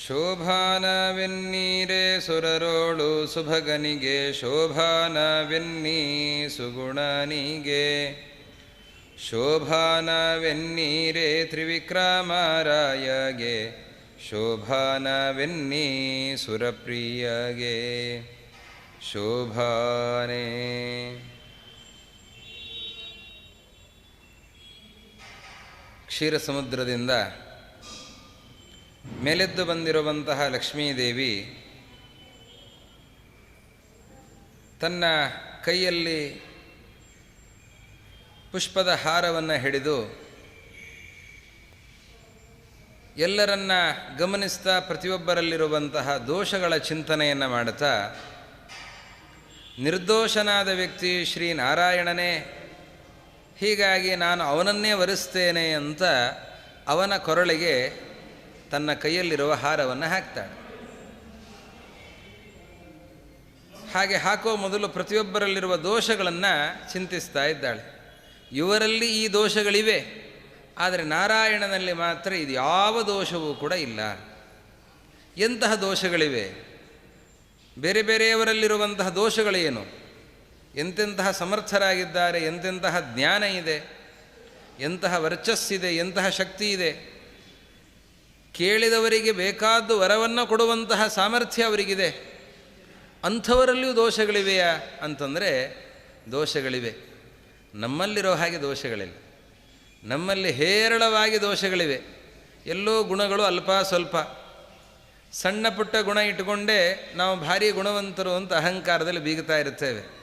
ಶೋಭಾನವೆನ್ನೀರೆ ಸುರರೋಳು ಸುಭಗನಿಗೆ ಶೋಭಾನವೆನ್ನೀ ಸುಗುಣನಿಗೆ ಶೋಭಾನವೆನ್ನೀರೆ ತ್ರಿವಿಕ್ರಮರಾಯಗೆ ಶೋಭಾನವೆನ್ನೀ ಸುರಪ್ರಿಯಗೆ ಶೋಭಾನೆ. ಕ್ಷೀರಸಮುದ್ರದಿಂದ ಮೇಲೆದ್ದು ಬಂದಿರುವಂತಹ ಲಕ್ಷ್ಮೀದೇವಿ ತನ್ನ ಕೈಯಲ್ಲಿ ಪುಷ್ಪದ ಹಾರವನ್ನು ಹಿಡಿದು ಎಲ್ಲರನ್ನ ಗಮನಿಸ್ತಾ ಪ್ರತಿಯೊಬ್ಬರಲ್ಲಿರುವಂತಹ ದೋಷಗಳ ಚಿಂತನೆಯನ್ನು ಮಾಡುತ್ತಾ ನಿರ್ದೋಷನಾದ ವ್ಯಕ್ತಿ ಶ್ರೀನಾರಾಯಣನೇ, ಹೀಗಾಗಿ ನಾನು ಅವನನ್ನೇ ವರಿಸ್ತೇನೆ ಅಂತ ಅವನ ಕೊರಳಿಗೆ ತನ್ನ ಕೈಯಲ್ಲಿರುವ ಹಾರವನ್ನು ಹಾಕ್ತಾಳೆ. ಹಾಗೆ ಹಾಕೋ ಮೊದಲು ಪ್ರತಿಯೊಬ್ಬರಲ್ಲಿರುವ ದೋಷಗಳನ್ನು ಚಿಂತಿಸ್ತಾ ಇದ್ದಾಳೆ. ಇವರಲ್ಲಿ ಈ ದೋಷಗಳಿವೆ, ಆದರೆ ನಾರಾಯಣನಲ್ಲಿ ಮಾತ್ರ ಇದು ಯಾವ ದೋಷವೂ ಕೂಡ ಇಲ್ಲ. ಎಂತಹ ದೋಷಗಳಿವೆ? ಬೇರೆ ಬೇರೆಯವರಲ್ಲಿರುವಂತಹ ದೋಷಗಳೇನು? ಎಂತೆಂತಹ ಸಮರ್ಥರಾಗಿದ್ದಾರೆ, ಎಂತೆಂತಹ ಜ್ಞಾನ ಇದೆ, ಎಂತಹ ವರ್ಚಸ್ಸಿದೆ, ಎಂತಹ ಶಕ್ತಿ ಇದೆ, ಕೇಳಿದವರಿಗೆ ಬೇಕಾದ್ದು ವರವನ್ನು ಕೊಡುವಂತಹ ಸಾಮರ್ಥ್ಯ ಅವರಿಗಿದೆ. ಅಂಥವರಲ್ಲಿಯೂ ದೋಷಗಳಿವೆಯಾ ಅಂತಂದರೆ ದೋಷಗಳಿವೆ. ನಮ್ಮಲ್ಲಿರೋ ಹಾಗೆ ದೋಷಗಳಿಲ್ಲ. ನಮ್ಮಲ್ಲಿ ಹೇರಳವಾಗಿ ದೋಷಗಳಿವೆ. ಎಲ್ಲೋ ಗುಣಗಳು ಅಲ್ಪ ಸ್ವಲ್ಪ, ಸಣ್ಣ ಪುಟ್ಟ ಗುಣ ಇಟ್ಟುಕೊಂಡೇ ನಾವು ಭಾರಿ ಗುಣವಂತರು ಅಂತ ಅಹಂಕಾರದಲ್ಲಿ ಬೀಗುತ್ತಾ ಇರುತ್ತೇವೆ.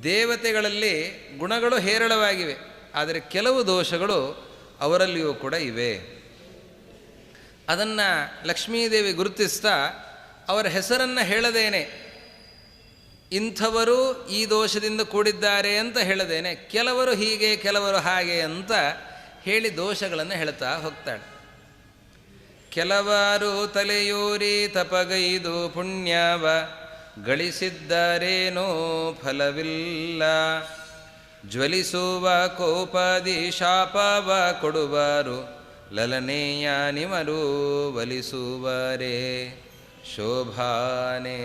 ದೇವತೆಗಳಲ್ಲಿ ಗುಣಗಳು ಹೇರಳವಾಗಿವೆ, ಆದರೆ ಕೆಲವು ದೋಷಗಳು ಅವರಲ್ಲಿಯೂ ಕೂಡ ಇವೆ. ಅದನ್ನು ಲಕ್ಷ್ಮೀದೇವಿ ಗುರುತಿಸ್ತಾ ಅವರ ಹೆಸರನ್ನು ಹೇಳದೇನೆ ಇಂಥವರು ಈ ದೋಷದಿಂದ ಕೂಡಿದ್ದಾರೆ ಅಂತ ಹೇಳದೇನೆ ಕೆಲವರು ಹೀಗೆ ಕೆಲವರು ಹಾಗೆ ಅಂತ ಹೇಳಿ ದೋಷಗಳನ್ನು ಹೇಳ್ತಾ ಹೋಗ್ತಾಳೆ. ಕೆಲವರು ತಲೆಯೂರಿ ತಪಗೈದು ಪುಣ್ಯವ ಗಳಿಸಿದ್ದರೇನೋ ಫಲವಿಲ್ಲ, ಜ್ವಲಿಸುವ ಕೋಪದಿ ಶಾಪವ ಕೊಡುವರು ಲಲನೆಯ ನಿಮರು ಒಲಿಸುವರೇ ಶೋಭಾನೆ.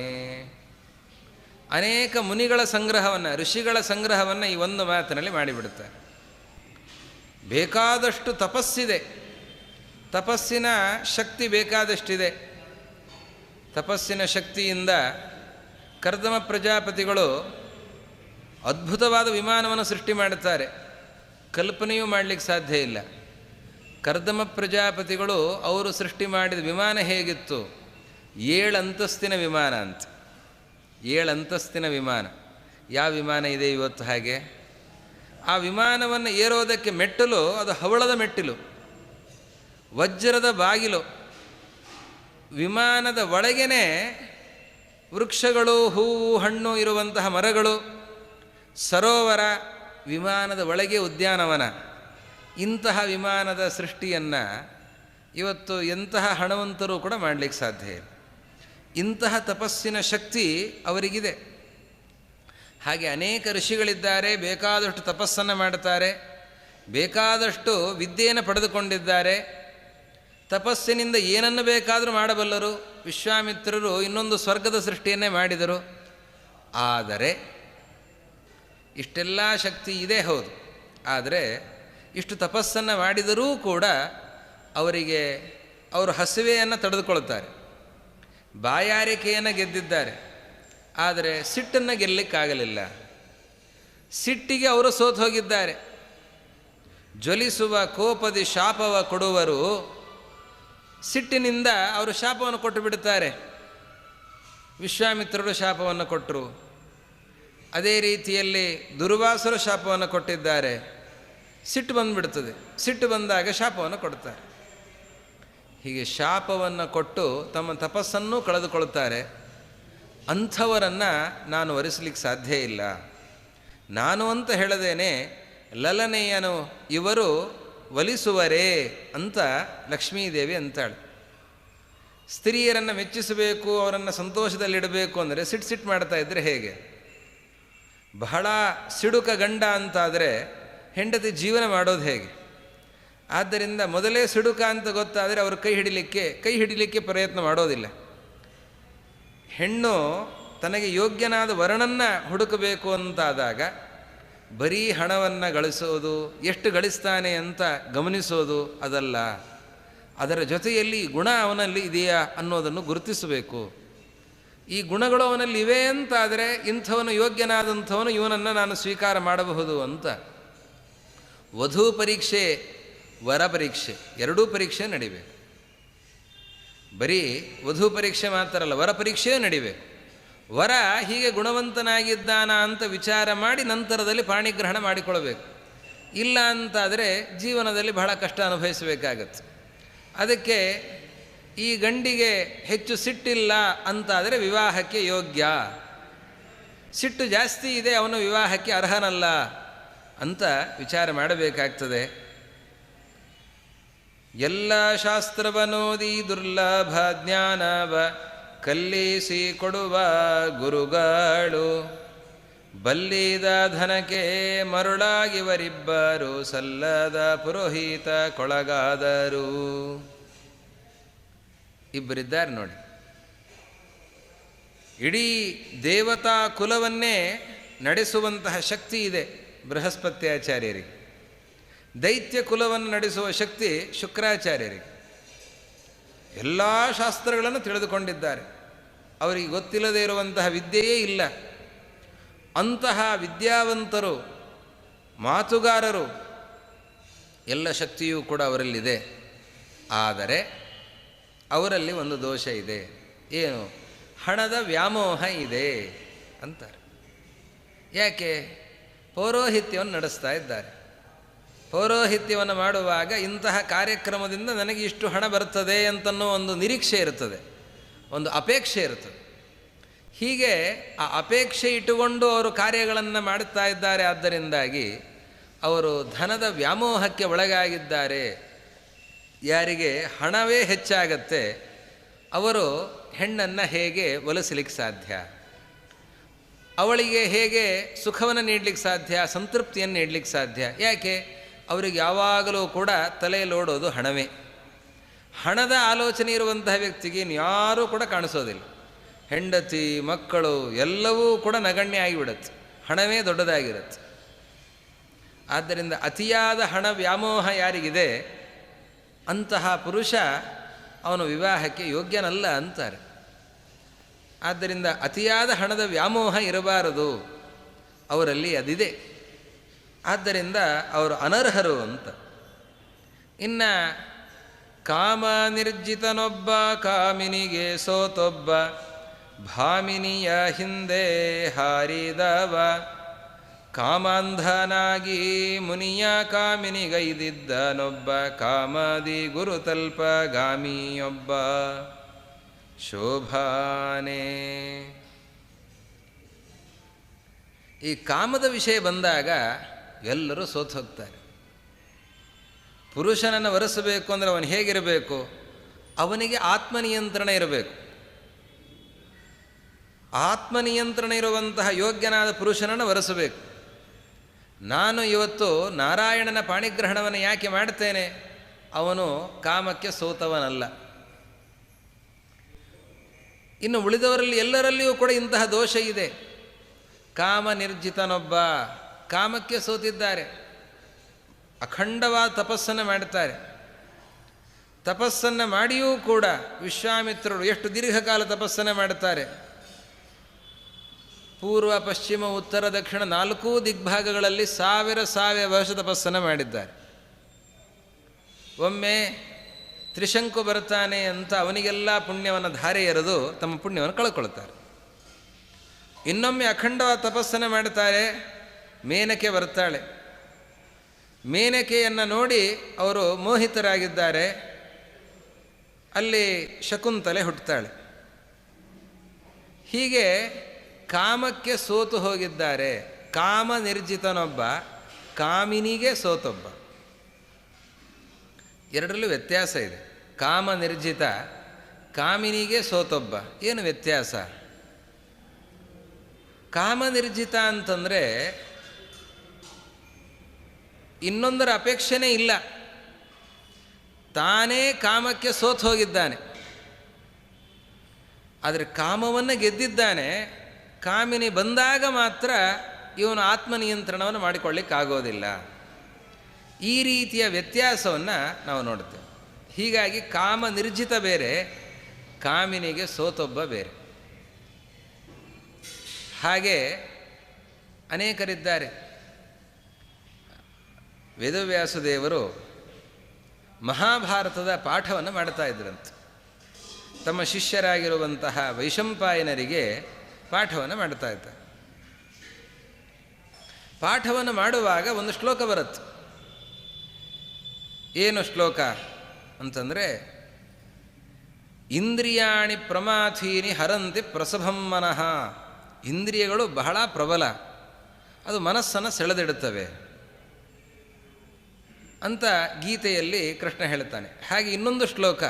ಅನೇಕ ಮುನಿಗಳ ಸಂಗ್ರಹವನ್ನು, ಋಷಿಗಳ ಸಂಗ್ರಹವನ್ನು ಈ ಒಂದು ಮಾತಿನಲ್ಲಿ ಮಾಡಿಬಿಡುತ್ತಾರೆ. ಬೇಕಾದಷ್ಟು ತಪಸ್ಸಿದೆ, ತಪಸ್ಸಿನ ಶಕ್ತಿ ಬೇಕಾದಷ್ಟಿದೆ. ತಪಸ್ಸಿನ ಶಕ್ತಿಯಿಂದ ಕರ್ದಮ ಪ್ರಜಾಪತಿಗಳು ಅದ್ಭುತವಾದ ವಿಮಾನವನ್ನು ಸೃಷ್ಟಿ ಮಾಡುತ್ತಾರೆ. ಕಲ್ಪನೆಯೂ ಮಾಡಲಿಕ್ಕೆ ಸಾಧ್ಯ ಇಲ್ಲ. ಕರ್ದಮ ಪ್ರಜಾಪತಿಗಳು ಅವರು ಸೃಷ್ಟಿ ಮಾಡಿದ ವಿಮಾನ ಹೇಗಿತ್ತು? 7 ಅಂತಸ್ತಿನ ವಿಮಾನ ಅಂತ. 7 ಅಂತಸ್ತಿನ ವಿಮಾನ. ಯಾವ ವಿಮಾನ ಇದೆ ಇವತ್ತು ಹಾಗೆ? ಆ ವಿಮಾನವನ್ನು ಏರೋದಕ್ಕೆ ಮೆಟ್ಟಲು ಅದು ಹವಳದ ಮೆಟ್ಟಿಲು, ವಜ್ರದ ಬಾಗಿಲು. ವಿಮಾನದ ಒಳಗೇನೆ ವೃಕ್ಷಗಳು, ಹೂವು, ಹಣ್ಣು ಇರುವಂತಹ ಮರಗಳು, ಸರೋವರ, ವಿಮಾನದ ಒಳಗೆ ಉದ್ಯಾನವನ. ಇಂತಹ ವಿಮಾನದ ಸೃಷ್ಟಿಯನ್ನು ಇವತ್ತು ಎಂತಹ ಹಣವಂತರೂ ಕೂಡ ಮಾಡಲಿಕ್ಕೆ ಸಾಧ್ಯ ಇಲ್ಲ. ಇಂತಹ ತಪಸ್ಸಿನ ಶಕ್ತಿ ಅವರಿಗಿದೆ. ಹಾಗೆ ಅನೇಕ ಋಷಿಗಳಿದ್ದಾರೆ, ಬೇಕಾದಷ್ಟು ತಪಸ್ಸನ್ನು ಮಾಡುತ್ತಾರೆ, ಬೇಕಾದಷ್ಟು ವಿದ್ಯೆಯನ್ನು ಪಡೆದುಕೊಂಡಿದ್ದಾರೆ. ತಪಸ್ಸಿನಿಂದ ಏನನ್ನು ಬೇಕಾದರೂ ಮಾಡಬಲ್ಲರು. ವಿಶ್ವಾಮಿತ್ರರು ಇನ್ನೊಂದು ಸ್ವರ್ಗದ ಸೃಷ್ಟಿಯನ್ನೇ ಮಾಡಿದರು. ಆದರೆ ಇಷ್ಟೆಲ್ಲ ಶಕ್ತಿ ಇದೆ, ಹೌದು. ಆದರೆ ಇಷ್ಟು ತಪಸ್ಸನ್ನು ಮಾಡಿದರೂ ಕೂಡ ಅವರಿಗೆ ಅವರು ಹಸಿವೆಯನ್ನು ತಡೆದುಕೊಳ್ತಾರೆ, ಬಾಯಾರಿಕೆಯನ್ನು ಗೆದ್ದಿದ್ದಾರೆ. ಆದರೆ ಸಿಟ್ಟನ್ನು ಗೆಲ್ಲಲಿಕ್ಕಾಗಲಿಲ್ಲ. ಸಿಟ್ಟಿಗೆ ಅವರು ಸೋತು ಹೋಗಿದ್ದಾರೆ. ಜ್ವಲಿಸುವ ಕೋಪದಿ ಶಾಪವ ಕೊಡುವರು. ಸಿಟ್ಟಿನಿಂದ ಅವರು ಶಾಪವನ್ನು ಕೊಟ್ಟು ಬಿಡುತ್ತಾರೆ. ವಿಶ್ವಾಮಿತ್ರರು ಶಾಪವನ್ನು ಕೊಟ್ಟರು. ಅದೇ ರೀತಿಯಲ್ಲಿ ದುರ್ವಾಸರು ಶಾಪವನ್ನು ಕೊಟ್ಟಿದ್ದಾರೆ. ಸಿಟ್ಟು ಬಂದುಬಿಡ್ತದೆ. ಸಿಟ್ಟು ಬಂದಾಗ ಶಾಪವನ್ನು ಕೊಡ್ತಾರೆ. ಹೀಗೆ ಶಾಪವನ್ನು ಕೊಟ್ಟು ತಮ್ಮ ತಪಸ್ಸನ್ನು ಕಳೆದುಕೊಳ್ಳುತ್ತಾರೆ. ಅಂಥವರನ್ನು ನಾನು ವರಿಸಲಿಕ್ಕೆ ಸಾಧ್ಯ ಇಲ್ಲ. ನಾನು ಅಂತ ಹೇಳದೇನೆ ಲಲನೆಯನು ಇವರು ಒಲಿಸುವರೇ ಅಂತ ಲಕ್ಷ್ಮೀದೇವಿ ಅಂತಾಳೆ. ಸ್ತ್ರೀಯರನ್ನು ಮೆಚ್ಚಿಸಬೇಕು, ಅವರನ್ನು ಸಂತೋಷದಲ್ಲಿಡಬೇಕು ಅಂದರೆ ಸಿಟ್ಟು ಮಾಡ್ತಾ ಇದ್ದರೆ ಹೇಗೆ? ಬಹಳ ಸಿಡುಕ ಗಂಡ ಅಂತಾದರೆ ಹೆಂಡತಿ ಜೀವನ ಮಾಡೋದು ಹೇಗೆ? ಆದ್ದರಿಂದ ಮೊದಲೇ ಸಿಡುಕ ಅಂತ ಗೊತ್ತಾದರೆ ಅವರು ಕೈ ಹಿಡಿಲಿಕ್ಕೆ ಪ್ರಯತ್ನ ಮಾಡೋದಿಲ್ಲ. ಹೆಣ್ಣು ತನಗೆ ಯೋಗ್ಯನಾದ ವರನನ್ನ ಹುಡುಕಬೇಕು ಅಂತಾದಾಗ ಬರೀ ಹಣವನ್ನು ಗಳಿಸೋದು, ಎಷ್ಟು ಗಳಿಸ್ತಾನೆ ಅಂತ ಗಮನಿಸೋದು ಅದಲ್ಲ, ಅದರ ಜೊತೆಯಲ್ಲಿ ಗುಣ ಅವನಲ್ಲಿ ಇದೆಯಾ ಅನ್ನೋದನ್ನು ಗುರುತಿಸಬೇಕು. ಈ ಗುಣಗಳು ಅವನಲ್ಲಿ ಇವೆ ಅಂತಾದರೆ ಇಂಥವನು ಯೋಗ್ಯನಾದಂಥವನು, ಇವನನ್ನು ನಾನು ಸ್ವೀಕಾರ ಮಾಡಬಹುದು ಅಂತ. ವಧು ಪರೀಕ್ಷೆ, ವರ ಪರೀಕ್ಷೆ ಎರಡೂ ಪರೀಕ್ಷೆ ನಡಿಬೇಕು. ಬರೀ ವಧು ಪರೀಕ್ಷೆ ಮಾತ್ರ ಅಲ್ಲ, ವರ ಪರೀಕ್ಷೆಯೂ ನಡಿಬೇಕು. ವರ ಹೀಗೆ ಗುಣವಂತನಾಗಿದ್ದಾನ ಅಂತ ವಿಚಾರ ಮಾಡಿ ನಂತರದಲ್ಲಿ ಪಾಣಿಗ್ರಹಣ ಮಾಡಿಕೊಳ್ಬೇಕು. ಇಲ್ಲ ಅಂತಾದರೆ ಜೀವನದಲ್ಲಿ ಬಹಳ ಕಷ್ಟ ಅನುಭವಿಸಬೇಕಾಗತ್ತೆ. ಅದಕ್ಕೆ ಈ ಗಂಡಿಗೆ ಹೆಚ್ಚು ಸಿಟ್ಟಿಲ್ಲ ಅಂತಾದರೆ ವಿವಾಹಕ್ಕೆ ಯೋಗ್ಯ, ಸಿಟ್ಟು ಜಾಸ್ತಿ ಇದೆ ಅವನು ವಿವಾಹಕ್ಕೆ ಅರ್ಹನಲ್ಲ ಅಂತ ವಿಚಾರ ಮಾಡಬೇಕಾಗ್ತದೆ. ಎಲ್ಲ ಶಾಸ್ತ್ರವನೋದಿ ದುರ್ಲಭ ಜ್ಞಾನವ ಕಲ್ಲಿಸಿ ಕೊಡುವ ಗುರುಗಳು, ಬಲ್ಲಿದ ಧನಕ್ಕೆ ಮರುಳಾಗಿವರಿಬ್ಬರು ಸಲ್ಲದ ಪುರೋಹಿತ ಕೊಳಗಾದರು. ಇಬ್ಬರಿದ್ದಾರೆ ನೋಡಿ. ಇಡೀ ದೇವತಾ ಕುಲವನ್ನೇ ನಡೆಸುವಂತಹ ಶಕ್ತಿ ಇದೆ ಬೃಹಸ್ಪತ್ಯಾಚಾರ್ಯರಿಗೆ. ದೈತ್ಯ ಕುಲವನ್ನು ನಡೆಸುವ ಶಕ್ತಿ ಶುಕ್ರಾಚಾರ್ಯರಿಗೆ. ಎಲ್ಲ ಶಾಸ್ತ್ರಗಳನ್ನು ತಿಳಿದುಕೊಂಡಿದ್ದಾರೆ. ಅವರಿಗೆ ಗೊತ್ತಿಲ್ಲದೆ ಇರುವಂತಹ ವಿದ್ಯೆಯೇ ಇಲ್ಲ. ಅಂತಹ ವಿದ್ಯಾವಂತರು, ಮಾತುಗಾರರು, ಎಲ್ಲ ಶಕ್ತಿಯೂ ಕೂಡ ಅವರಲ್ಲಿದೆ. ಆದರೆ ಅವರಲ್ಲಿ ಒಂದು ದೋಷ ಇದೆ. ಏನು? ಹಣದ ವ್ಯಾಮೋಹ ಇದೆ ಅಂತಾರೆ. ಯಾಕೆ? ಪೌರೋಹಿತ್ಯವನ್ನು ನಡೆಸ್ತಾ ಇದ್ದಾರೆ. ಪೌರೋಹಿತ್ಯವನ್ನು ಮಾಡುವಾಗ ಇಂತಹ ಕಾರ್ಯಕ್ರಮದಿಂದ ನನಗೆ ಇಷ್ಟು ಹಣ ಬರ್ತದೆ ಅಂತನ್ನೋ ಒಂದು ನಿರೀಕ್ಷೆ ಇರ್ತದೆ, ಒಂದು ಅಪೇಕ್ಷೆ ಇರ್ತದೆ. ಹೀಗೆ ಆ ಅಪೇಕ್ಷೆ ಇಟ್ಟುಕೊಂಡು ಅವರು ಕಾರ್ಯಗಳನ್ನು ಮಾಡುತ್ತಾ ಇದ್ದಾರೆ. ಆದ್ದರಿಂದಾಗಿ ಅವರು ಧನದ ವ್ಯಾಮೋಹಕ್ಕೆ ಒಳಗಾಗಿದ್ದಾರೆ. ಯಾರಿಗೆ ಹಣವೇ ಹೆಚ್ಚಾಗತ್ತೆ ಅವರು ಹೆಣ್ಣನ್ನು ಹೇಗೆ ಒಲಿಸಲಿಕ್ಕೆ ಸಾಧ್ಯ? ಅವಳಿಗೆ ಹೇಗೆ ಸುಖವನ್ನು ನೀಡಲಿಕ್ಕೆ ಸಾಧ್ಯ, ಸಂತೃಪ್ತಿಯನ್ನು ನೀಡಲಿಕ್ಕೆ ಸಾಧ್ಯ? ಯಾಕೆ? ಅವರಿಗೆ ಯಾವಾಗಲೂ ಕೂಡ ತಲೆಯಲ್ಲೋಡೋದು ಹಣವೇ. ಹಣದ ಆಲೋಚನೆ ಇರುವಂತಹ ವ್ಯಕ್ತಿಗೆ ಇನ್ಯಾರೂ ಕೂಡ ಕಾಣಿಸೋದಿಲ್ಲ. ಹೆಂಡತಿ, ಮಕ್ಕಳು ಎಲ್ಲವೂ ಕೂಡ ನಗಣ್ಯ ಆಗಿಬಿಡುತ್ತೆ. ಹಣವೇ ದೊಡ್ಡದಾಗಿರುತ್ತೆ. ಆದ್ದರಿಂದ ಅತಿಯಾದ ಹಣ ವ್ಯಾಮೋಹ ಯಾರಿಗಿದೆ ಅಂತಹ ಪುರುಷ ಅವನು ವಿವಾಹಕ್ಕೆ ಯೋಗ್ಯನಲ್ಲ ಅಂತಾರೆ. ಆದ್ದರಿಂದ ಅತಿಯಾದ ಹಣದ ವ್ಯಾಮೋಹ ಇರಬಾರದು, ಅವರಲ್ಲಿ ಅದಿದೆ. ಆದ್ದರಿಂದ ಅವರು ಅನರ್ಹರು ಅಂತ. ಇನ್ನು ಕಾಮ ನಿರ್ಜಿತನೊಬ್ಬ ಕಾಮಿನಿಗೆ ಸೋತೊಬ್ಬ, ಭಾಮಿನಿಯ ಹಿಂದೆ ಹಾರಿದವ, ಕಾಮಾಂಧನಾಗಿ ಮುನಿಯ ಕಾಮಿನಿಗೈದಿದ್ದನೊಬ್ಬ, ಕಾಮದಿ ಗುರುತಲ್ಪ ಗಾಮಿಯೊಬ್ಬ ಶೋಭಾನೆ. ಈ ಕಾಮದ ವಿಷಯ ಬಂದಾಗ ಎಲ್ಲರೂ ಸೋತು ಹೋಗ್ತಾರೆ. ಪುರುಷನನ್ನು ವರಿಸಬೇಕು ಅಂದರೆ ಅವನು ಹೇಗಿರಬೇಕು? ಅವನಿಗೆ ಆತ್ಮನಿಯಂತ್ರಣ ಇರಬೇಕು. ಆತ್ಮನಿಯಂತ್ರಣ ಇರುವಂತಹ ಯೋಗ್ಯನಾದ ಪುರುಷನನ್ನು ವರಿಸಬೇಕು. ನಾನು ಇವತ್ತು ನಾರಾಯಣನ ಪಾಣಿಗ್ರಹಣವನ್ನು ಯಾಕೆ ಮಾಡ್ತೇನೆ? ಅವನು ಕಾಮಕ್ಕೆ ಸೋತವನಲ್ಲ. ಇನ್ನು ಉಳಿದವರಲ್ಲಿ ಎಲ್ಲರಲ್ಲಿಯೂ ಕೂಡ ಇಂತಹ ದೋಷ ಇದೆ. ಕಾಮ ನಿರ್ಜಿತನೊಬ್ಬ, ಕಾಮಕ್ಕೆ ಸೋತಿದ್ದಾರೆ. ಅಖಂಡವಾದ ತಪಸ್ಸನ್ನು ಮಾಡ್ತಾರೆ. ತಪಸ್ಸನ್ನು ಮಾಡಿಯೂ ಕೂಡ ವಿಶ್ವಾಮಿತ್ರರು ಎಷ್ಟು ದೀರ್ಘಕಾಲ ತಪಸ್ಸನ್ನು ಮಾಡ್ತಾರೆ. ಪೂರ್ವ, ಪಶ್ಚಿಮ, ಉತ್ತರ, ದಕ್ಷಿಣ 4 ದಿಗ್ಭಾಗಗಳಲ್ಲಿ 1000 ವರ್ಷ ತಪಸ್ಸನ್ನು ಮಾಡಿದ್ದಾರೆ. ಒಮ್ಮೆ ತ್ರಿಶಂಕು ಬರ್ತಾನೆ ಅಂತ ಅವನಿಗೆಲ್ಲ ಪುಣ್ಯವನ್ನು ಧಾರೆ ಎರೆದು ತಮ್ಮ ಪುಣ್ಯವನ್ನು ಕಳ್ಕೊಳ್ತಾರೆ. ಇನ್ನೊಮ್ಮೆ ಅಖಂಡವಾದ ತಪಸ್ಸನ್ನು ಮಾಡ್ತಾರೆ. ಮೇನಕೆ ಬರ್ತಾಳೆ. ಮೇನಕೆಯನ್ನು ನೋಡಿ ಅವರು ಮೋಹಿತರಾಗಿದ್ದಾರೆ. ಅಲ್ಲಿ ಶಕುಂತಲೆ ಹುಟ್ಟುತ್ತಾಳೆ. ಹೀಗೆ ಕಾಮಕ್ಕೆ ಸೋತು ಹೋಗಿದ್ದಾರೆ. ಕಾಮ ನಿರ್ಜಿತನೊಬ್ಬ, ಕಾಮಿನಿಗೆ ಸೋತೊಬ್ಬ. ಎರಡರಲ್ಲೂ ವ್ಯತ್ಯಾಸ ಇದೆ. ಕಾಮ ನಿರ್ಜಿತ, ಕಾಮಿನಿಗೆ ಸೋತೊಬ್ಬ. ಏನು ವ್ಯತ್ಯಾಸ? ಕಾಮ ನಿರ್ಜಿತ ಅಂತಂದರೆ ಇನ್ನೊಂದರ ಅಪೇಕ್ಷೆನೇ ಇಲ್ಲ. ತಾನೇ ಕಾಮಕ್ಕೆ ಸೋತು ಹೋಗಿದ್ದಾನೆ. ಆದರೆ ಕಾಮವನ್ನು ಗೆದ್ದಿದ್ದಾನೆ. ಕಾಮಿನಿ ಬಂದಾಗ ಮಾತ್ರ ಇವನು ಆತ್ಮನಿಯಂತ್ರಣವನ್ನು ಮಾಡಿಕೊಳ್ಳಿಕ್ಕಾಗೋದಿಲ್ಲ. ಈ ರೀತಿಯ ವ್ಯತ್ಯಾಸವನ್ನು ನಾವು ನೋಡ್ತೇವೆ. ಹೀಗಾಗಿ ಕಾಮ ನಿರ್ಜಿತ ಬೇರೆ, ಕಾಮಿನಿಗೆ ಸೋತೊಬ್ಬ ಬೇರೆ. ಹಾಗೆ ಅನೇಕರಿದ್ದಾರೆ. ವೇದವ್ಯಾಸದೇವರು ಮಹಾಭಾರತದ ಪಾಠವನ್ನು ಮಾಡ್ತಾ ಇದ್ರಂತೆ. ತಮ್ಮ ಶಿಷ್ಯರಾಗಿರುವಂತಹ ವೈಶಂಪಾಯನರಿಗೆ ಪಾಠವನ್ನು ಮಾಡ್ತಾ ಇದ್ದಾರೆ. ಪಾಠವನ್ನು ಮಾಡುವಾಗ ಒಂದು ಶ್ಲೋಕ ಬರುತ್ತೆ. ಏನು ಶ್ಲೋಕ ಅಂತಂದರೆ, ಇಂದ್ರಿಯಾಣಿ ಪ್ರಮಾಥೀನಿ ಹರಂತಿ ಪ್ರಸಭಂ ಮನಃ. ಇಂದ್ರಿಯಗಳು ಬಹಳ ಪ್ರಬಲ, ಅದು ಮನಸ್ಸನ್ನು ಸೆಳೆದಿಡುತ್ತವೆ ಅಂತ ಗೀತೆಯಲ್ಲಿ ಕೃಷ್ಣ ಹೇಳ್ತಾನೆ. ಹಾಗೆ ಇನ್ನೊಂದು ಶ್ಲೋಕ,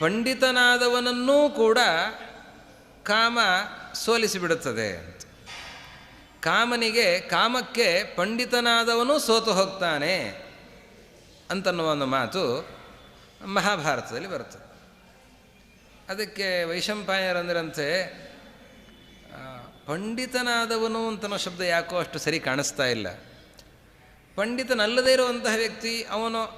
ಪಂಡಿತನಾದವನನ್ನೂ ಕೂಡ ಕಾಮ ಸೋಲಿಸಿಬಿಡುತ್ತದೆ ಅಂತ. ಕಾಮಕ್ಕೆ ಪಂಡಿತನಾದವನು ಸೋತು ಹೋಗ್ತಾನೆ ಅಂತನ್ನುವ ಒಂದು ಮಾತು ಮಹಾಭಾರತದಲ್ಲಿ ಬರ್ತದೆ. ಅದಕ್ಕೆ ವೈಶಂಪಾಯನರಂದ್ರಂತೆ, ಪಂಡಿತನಾದವನು ಅಂತನೋ ಶಬ್ದ ಯಾಕೋ ಅಷ್ಟು ಸರಿ ಕಾಣಿಸ್ತಾ ಇಲ್ಲ. ಪಂಡಿತನಲ್ಲದೇ ಇರುವಂತಹ ವ್ಯಕ್ತಿ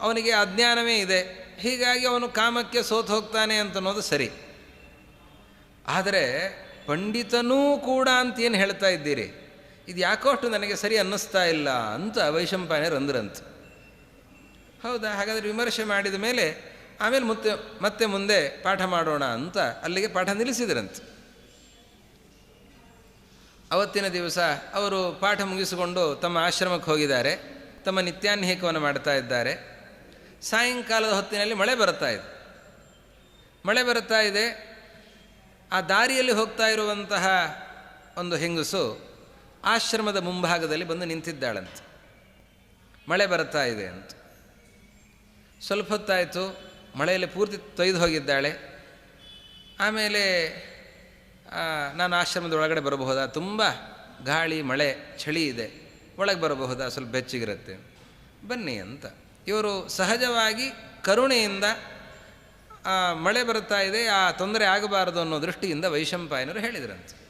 ಅವನಿಗೆ ಅಜ್ಞಾನವೇ ಇದೆ, ಹೀಗಾಗಿ ಅವನು ಕಾಮಕ್ಕೆ ಸೋತು ಹೋಗ್ತಾನೆ ಅಂತನ್ನೋದು ಸರಿ. ಆದರೆ ಪಂಡಿತನೂ ಕೂಡ ಅಂತೇನು ಹೇಳ್ತಾ ಇದ್ದೀರಿ, ಇದು ಯಾಕೋ ಅಷ್ಟು ನನಗೆ ಸರಿ ಅನ್ನಿಸ್ತಾ ಇಲ್ಲ ಅಂತ ವೈಶಂಪಾಯನರು ಅಂದ್ರಂತೆ. ಹೌದಾ, ಹಾಗಾದರೆ ವಿಮರ್ಶೆ ಮಾಡಿದ ಮೇಲೆ ಆಮೇಲೆ ಮತ್ತೆ ಮುಂದೆ ಪಾಠ ಮಾಡೋಣ ಅಂತ ಅಲ್ಲಿಗೆ ಪಾಠ ನಿಲ್ಲಿಸಿದ್ರಂತೆ. ಅವತ್ತಿನ ದಿವಸ ಅವರು ಪಾಠ ಮುಗಿಸಿಕೊಂಡು ತಮ್ಮ ಆಶ್ರಮಕ್ಕೆ ಹೋಗಿದ್ದಾರೆ. ತಮ್ಮ ನಿತ್ಯಾನ್ಹಿಕವನ್ನು ಮಾಡ್ತಾ ಇದ್ದಾರೆ. ಸಾಯಂಕಾಲದ ಹೊತ್ತಿನಲ್ಲಿ ಮಳೆ ಬರುತ್ತಾ ಇದೆ. ಆ ದಾರಿಯಲ್ಲಿ ಹೋಗ್ತಾ ಇರುವಂತಹ ಒಂದು ಹೆಂಗಸು ಆಶ್ರಮದ ಮುಂಭಾಗದಲ್ಲಿ ಬಂದು ನಿಂತಿದ್ದಾಳಂತೆ. ಮಳೆ ಬರ್ತಾ ಇದೆ ಅಂತ. ಸ್ವಲ್ಪ ಹೊತ್ತಾಯಿತು, ಮಳೆಯಲ್ಲಿ ಪೂರ್ತಿ ತೊಯ್ದು ಹೋಗಿದ್ದಾಳೆ. ಆಮೇಲೆ ನಾನು ಆಶ್ರಮದ ಒಳಗಡೆ ಬರಬಹುದಾ, ತುಂಬ ಗಾಳಿ ಮಳೆ ಚಳಿ ಇದೆ, ಒಳಗೆ ಬರಬಹುದಾ, ಸ್ವಲ್ಪ ಬೆಚ್ಚಗಿರುತ್ತೆ, ಬನ್ನಿ ಅಂತ. ಇವರು ಸಹಜವಾಗಿ ಕರುಣೆಯಿಂದ ಮಳೆ ಬರ್ತಾ ಇದೆ, ಆ ತೊಂದರೆ ಆಗಬಾರದು ಅನ್ನೋ ದೃಷ್ಟಿಯಿಂದ ವೈಶಂಪಾಯನರು ಹೇಳಿದ್ರಂತೆ.